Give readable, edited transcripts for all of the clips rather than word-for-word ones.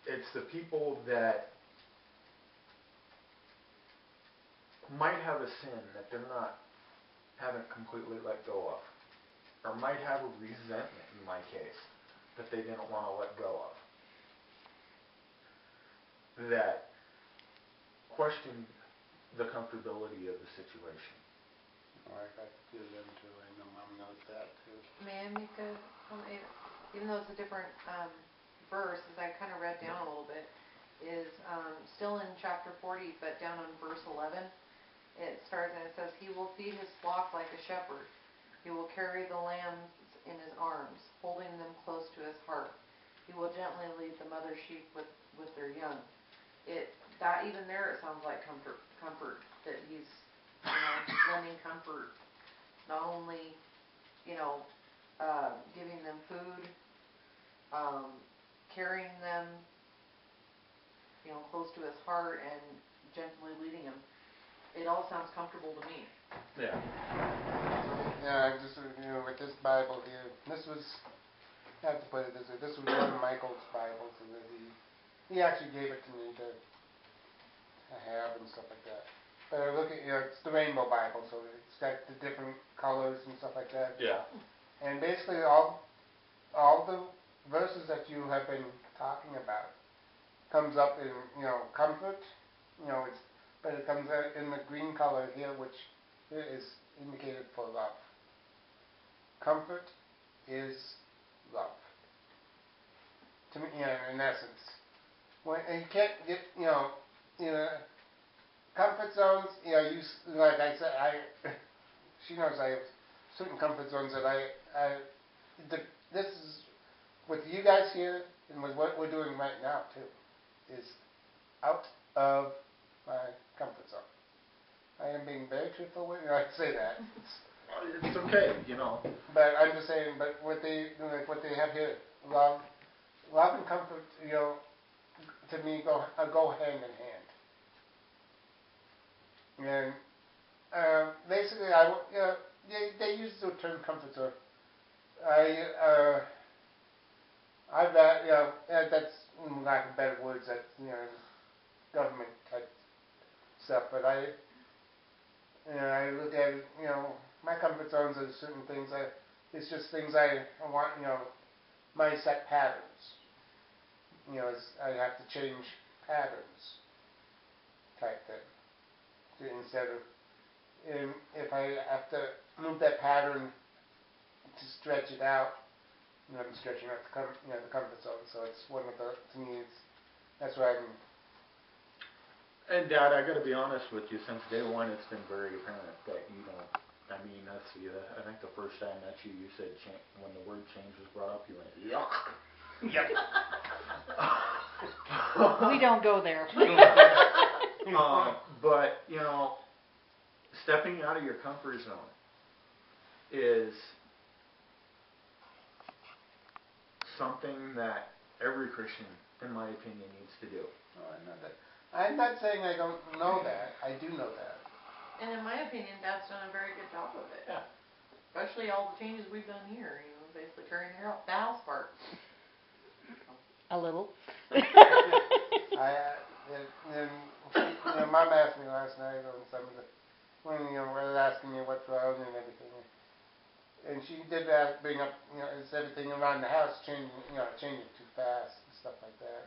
it's the people that might have a sin that they're haven't completely let go of, or might have a resentment in my case that they didn't want to let go of, that question the comfortability of the situation. I got to do them too. I know Mom knows that too. May I make a comment? Even though it's a different verse, as I kind of read down a little bit, is still in chapter 40, but down on verse 11, it starts and it says, "He will feed his flock like a shepherd. He will carry the lambs in his arms, holding them close to his heart. He will gently lead the mother sheep with their young." That even there, it sounds like comfort that he's lending comfort, not only giving them food, carrying them close to his heart and gently leading them. It all sounds comfortable to me. Yeah. Yeah, just with this Bible here, this was, I have to put it this way, this was one of Michael's Bibles, and he actually gave it to me to have and stuff like that. But I look at, it's the Rainbow Bible, so it's got the different colors and stuff like that. Yeah. And basically all the verses that you have been talking about comes up in, comfort, but it comes out in the green color here, which is indicated for love. Comfort is love. To me, in essence. When you can't get, comfort zones, like I said, she knows I have certain comfort zones that this is, with you guys here, and with what we're doing right now, too, is out of my comfort zone. I am being very truthful with you. I say that. It's okay, But I'm just saying, but what they have here, love and comfort, to me go hand in hand. And basically, they use the term comfort zone. That's lack of better words. That's government type stuff. But I look at it. My comfort zones are certain things. It's just things I want. My set patterns. I have to change patterns type thing. Instead of, if I have to move that pattern to stretch it out, I'm stretching out the comfort zone. So it's one of the, to me, that's where I'm. And Dad, I got to be honest with you. Since day one, it's been very apparent that you don't. I mean, I think the first time I met you, you said when the word change was brought up, you went yuck. Yep. We don't go there. But stepping out of your comfort zone is something that every Christian, in my opinion, needs to do. Oh, I know that. I'm not saying I don't know that. I do know that. And in my opinion, Dad's done a very good job of it. Yeah. Especially all the changes we've done here. Basically carrying the house part. A little. Mom asked me last night on when we were asking me what's wrong and everything, and she did bring up, is everything around the house changing too fast and stuff like that.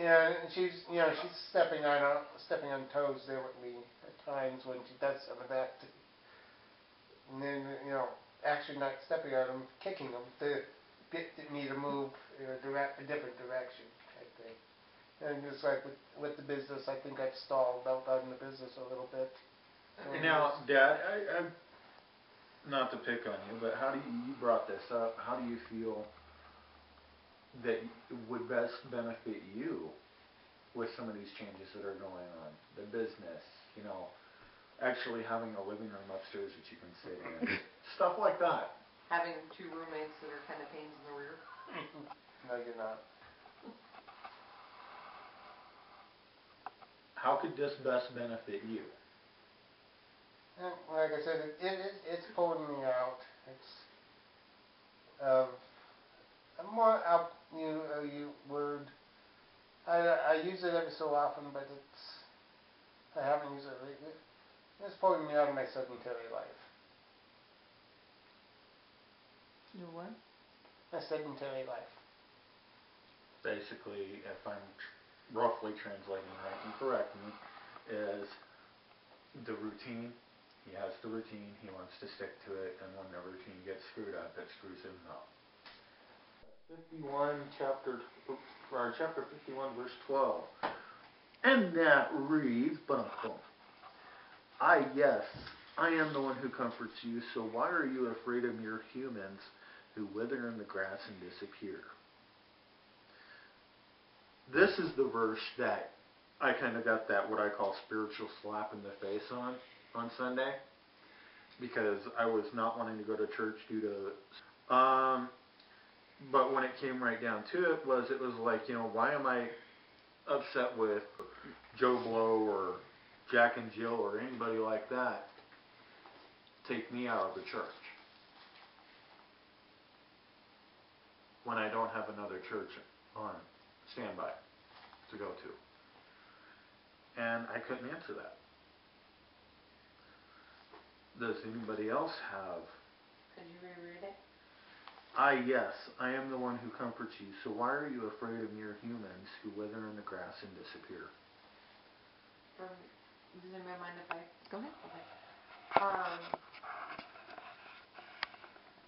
And she's stepping on toes there with me at times when she does some of that. And then actually not stepping on them, kicking them to get me to move in a different direction type thing. And just like with the business, I think I've stalled out on the business a little bit. Now, Dad, I'm not to pick on you, but how do you brought this up? How do you feel that would best benefit you with some of these changes that are going on? The business, actually having a living room upstairs that you can sit in, stuff like that. Having two roommates that are kind of pains in the rear. No, you're not. How could this best benefit you? Like I said, it's pulling me out. It's more out. You word use it every so often, but I haven't used it lately. It's pulling me out of my sedentary life. Your what? My sedentary life. Basically, if I'm roughly translating right and correct me, is the routine. He has the routine, he wants to stick to it, and when the routine gets screwed up, it screws him up. 51 verse 12. And that reads, yes, I am the one who comforts you, so why are you afraid of mere humans who wither in the grass and disappear? This is the verse that I kind of got that what I call spiritual slap in the face on Sunday, because I was not wanting to go to church due to but when it came right down to it was like, why am I upset with Joe Blow or Jack and Jill or anybody like that? Take me out of the church when I don't have another church on standby to go to. And I couldn't answer that. Does anybody else have? Could you reread it? Yes, I am the one who comforts you, so why are you afraid of mere humans who wither in the grass and disappear? Does anybody mind if I? Go ahead. Okay.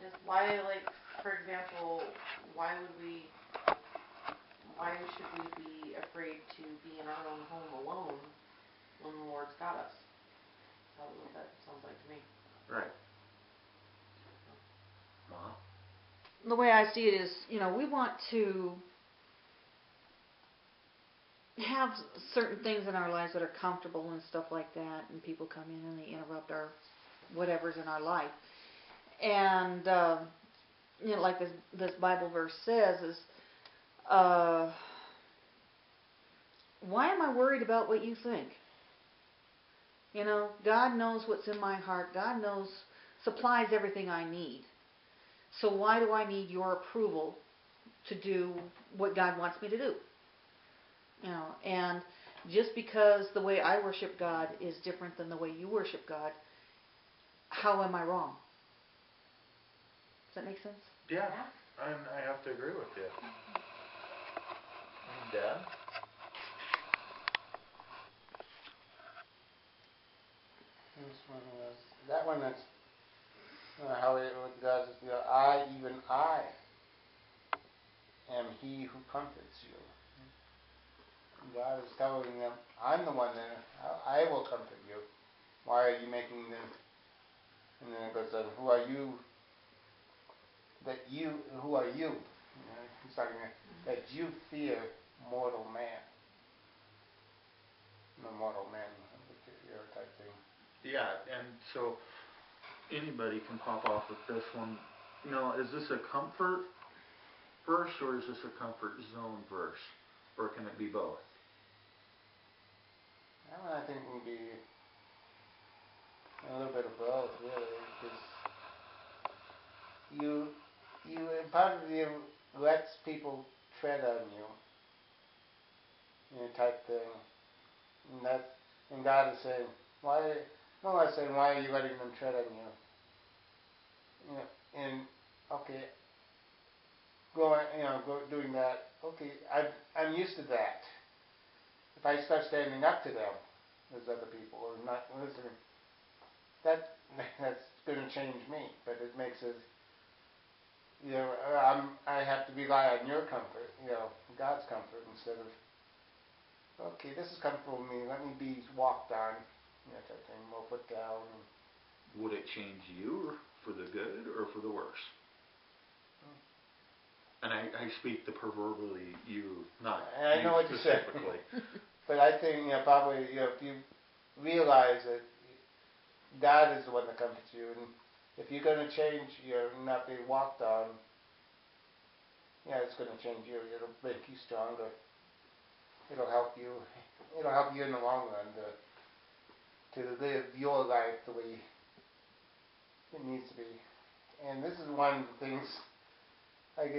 Is why, like, for example, why should we be afraid to be in our own home alone when the Lord's got us? That's what that sounds like to me. Right. Ma? The way I see it is, we want to have certain things in our lives that are comfortable and stuff like that, and people come in and they interrupt our whatever's in our life. And, like this Bible verse says is, why am I worried about what you think? God knows what's in my heart. God supplies everything I need. So why do I need your approval to do what God wants me to do? And just because the way I worship God is different than the way you worship God, how am I wrong? Does that make sense? Yeah, and I have to agree with you. Dad? That one is how it does is, even I am he who comforts you. God is telling them, I'm the one that I will comfort you. Why are you making them? And then it goes on, who are you? Who are you? He's talking about that you fear mortal man. The mortal man, type thing. Yeah, and so anybody can pop off with this one. Is this a comfort verse or is this a comfort zone verse? Or can it be both? I think it would be a little bit of both, really, because you part of you lets people tread on you, type thing, and God is saying, why are you letting them tread on you? And okay, doing that. Okay, I'm used to that. If I start standing up to them, as other people, or not listening, that's going to change me. But it makes it, I have to rely on your comfort, God's comfort, instead of, okay, this is comfortable with me, let me be walked on, type thing, more put down. Would it change you for the good or for the worse? And I speak the proverbially you, not and I know what you said. But I think, probably, if you realize that God is the one that comforts you, and if you're going to change, not be walked on, it's going to change you. It'll make you stronger. It'll help you. It'll help you in the long run to live your life the way it needs to be. And this is one of the things I get